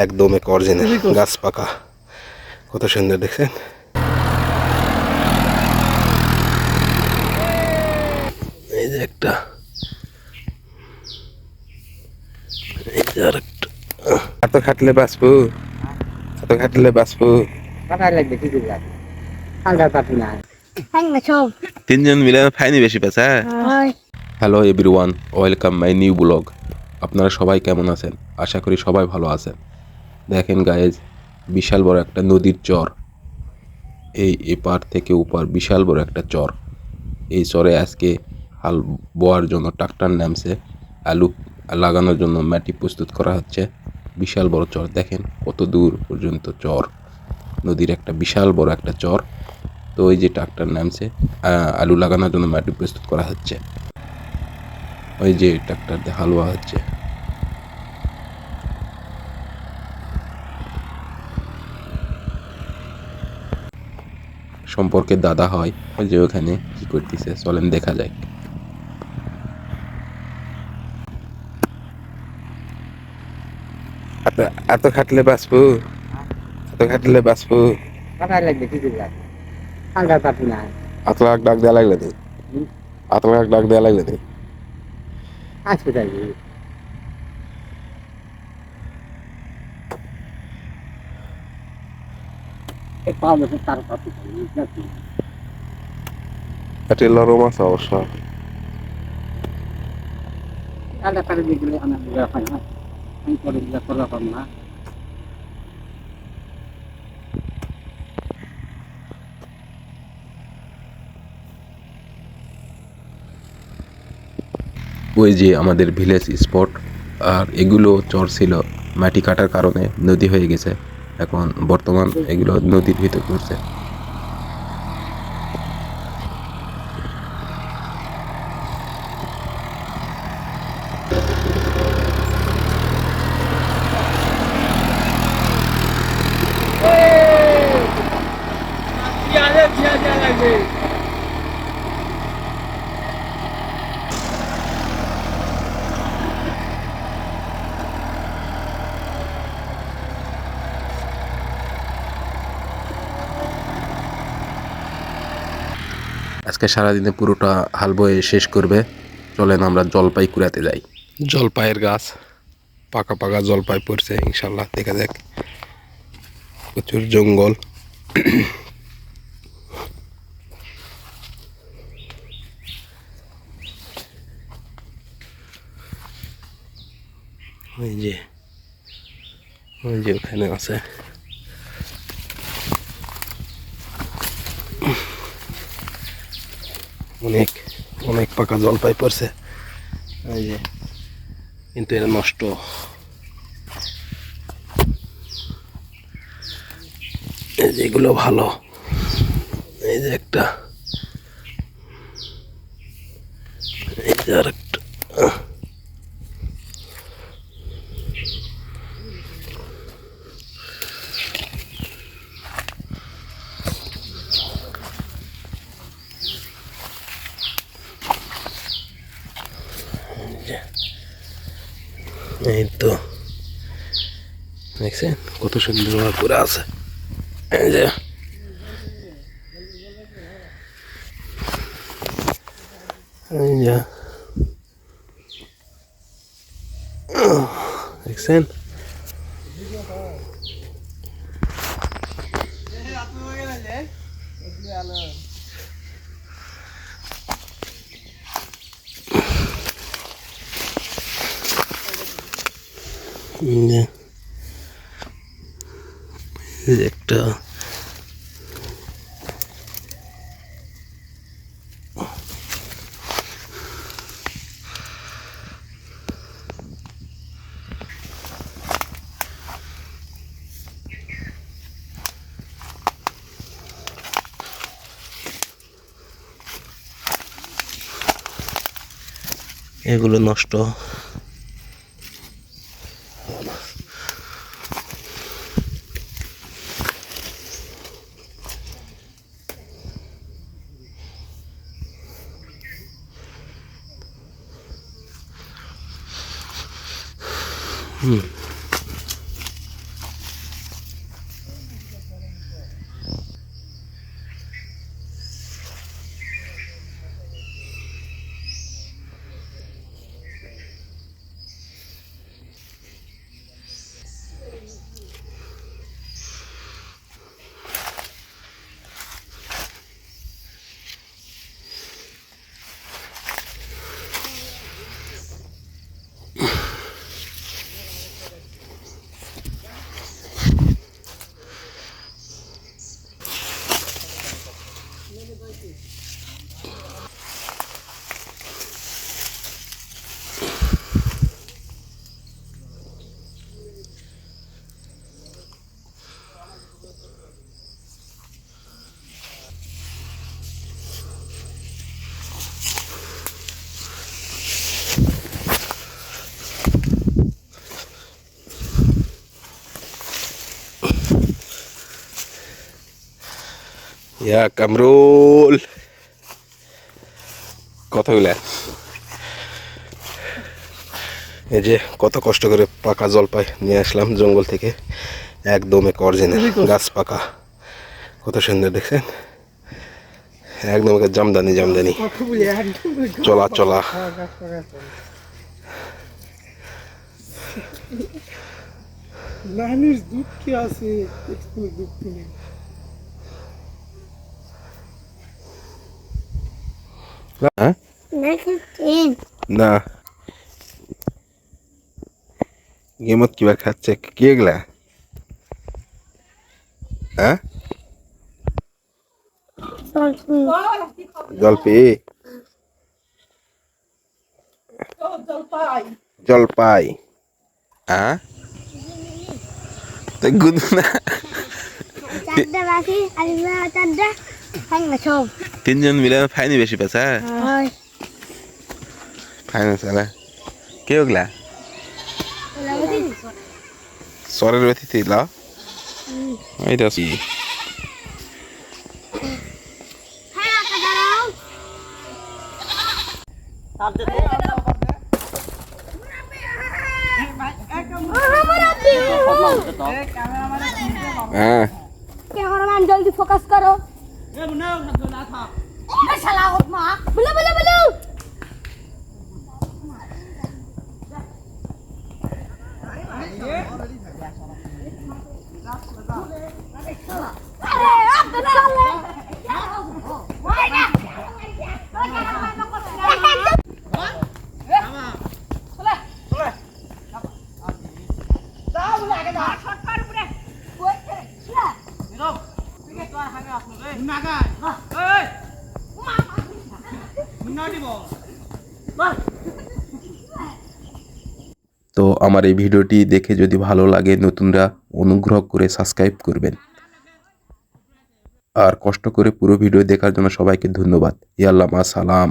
একদম এক অরিজিনাল গাছ পাকা, কত সুন্দর দেখছেন। এই যে একটা, এই যে আরেকটা। এত খাটলে বাঁচবো, এত খাটলে বাঁচবো। তিনজন মিলে ফাইনি বেশি পেছে। Hello everyone, welcome my new blog. আপনারা সবাই কেমন আছেন? আশা করি সবাই ভালো আছেন। দেখেন গাইজ, বিশাল বড় একটা নদীর চর। এই এপার থেকে ওপার বিশাল বড় একটা চর। এই চরে আজকে হাল বোয়ার জন্য ট্রাক্টর নামছে, আলু লাগানোর জন্য মাটি প্রস্তুত করা হচ্ছে। বিশাল বড় চর, দেখেন কত দূর পর্যন্ত চর, নদীর একটা বিশাল বড় একটা চর। তো ওই যে ট্রাক্টর নামছে, আলু লাগানোর জন্য মাটি প্রস্তুত করা হচ্ছে। ওই যে ট্রাক্টর দিয়ে হালুয়া হচ্ছে। সম্পর্কে দাদা হয়, ওই যে ওখানে কি করতেছে চলেন দেখা যায়। এত খাটলে বাঁচবো, এত খাটলে বাঁচবো। এত লাখ ডাক দেওয়া লাগলে তো, এত লাখ ডাক দেওয়া লাগলে তো এটা নরম আছে অবশ্য। ওই যে আমাদের ভিলেজ স্পট, আর এগুলো চর ছিল, মাটি কাটার কারণে নদী হয়ে গেছে। এখন বর্তমান এগুলো নদীর ভিতর পড়ছে। আজকে সারাদিনে পুরোটা হাল বয়ে শেষ করবে। চলেন আমরা জলপাই কুড়াতে যাই। জলপাইয়ের গাছ, পাকা পাকা জলপাই পড়ছে, ইনশাল্লাহ দেখা যাক। প্রচুর জঙ্গল। ওই যে, ওই যে ওখানে আছে। অনেক অনেক পাকা জলপাই পড়ছে। এই যে, কিন্তু এটা নষ্ট। এই যে এগুলো ভালো। এই যে একটা, এই যে আরেকটা। এই তো দেখছেন কত সুন্দর করে আছে। এই যে, এই যে দেখছেন। একটা এগুলো নষ্ট। ইয়া কামরুল কতগুলা এই যে কত কষ্ট করে পাকা জলপাই নিয়ে আসলাম জঙ্গল থেকে, একদম এক অরিজিনাল গাছ পাকা, কত সুন্দর দেখছেন, একদম জামদানি জামদানি চলা চলা। নানির দুধ কি আছে একটু দুধ নেই। না গেমত কিবা খাচ্ছে কি এগুলা? হ্যাঁ জলপি জলপাই হ্যাঁ গুদ না তিনজন মিলে ফাইনি বেশি পেছে ফাইনাল চালা কে ওগুলা সরের ব্যথিতে লাও এইটা কি হ্যাঁ कैमरामैन जल्दी फोकस करो साला बोलो बोलो बोलो তো আমার এই ভিডিওটি দেখে যদি ভালো লাগে নতুনরা অনুগ্রহ করে সাবস্ক্রাইব করবেন, আর কষ্ট করে পুরো ভিডিও দেখার জন্য সবাইকে ধন্যবাদ। ইয়াল্লাহ মা সালাম।